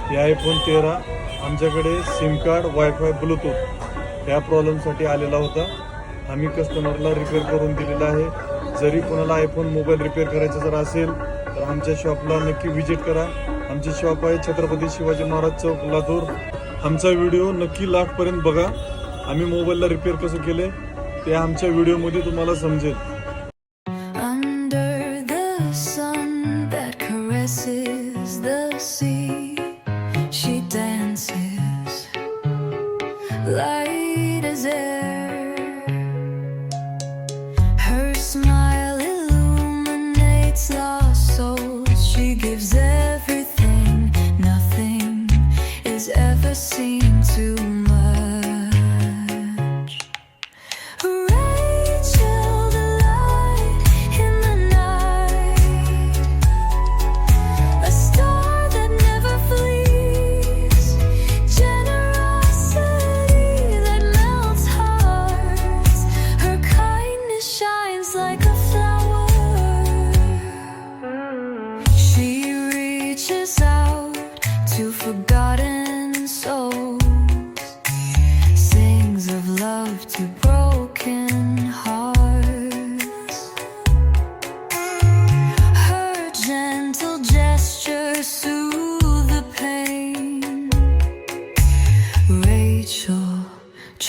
हे iPhone 13 आमच्याकडे SIM card wifi Bluetooth ह्या प्रॉब्लेमसाठी आलेला होता. आम्ही कस्टमरला रिपेअर करून दिलेला आहे. जरी कोणाला आयफोन मोबाईल रिपेअर करायचा जर असेल तर आमच्या शॉपला नक्की व्हिजिट करा. आमची शॉप आहे छत्रपती शिवाजी महाराज चौक, लातूर. आमचा व्हिडिओ नक्की लाखपर्यंत बघा. आम्ही मोबाईलला रिपेअर कसं केले ते आमच्या व्हिडिओमध्ये तुम्हाला समजेल. The sea, she dances light as air. Her smile illuminates lost souls. She gives everything, nothing is ever seen too much. To forgotten souls, sings of love to broken hearts. Her gentle gestures soothe the pain. Rachel,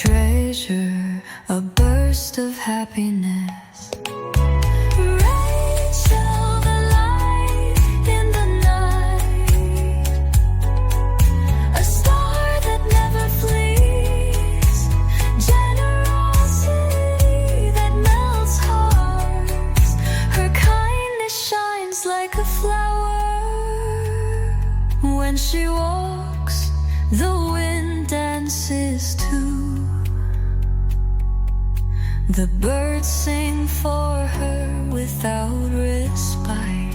treasure, a burst of happiness. Like a flower, when she walks, the wind dances too. The birds sing for her without respite.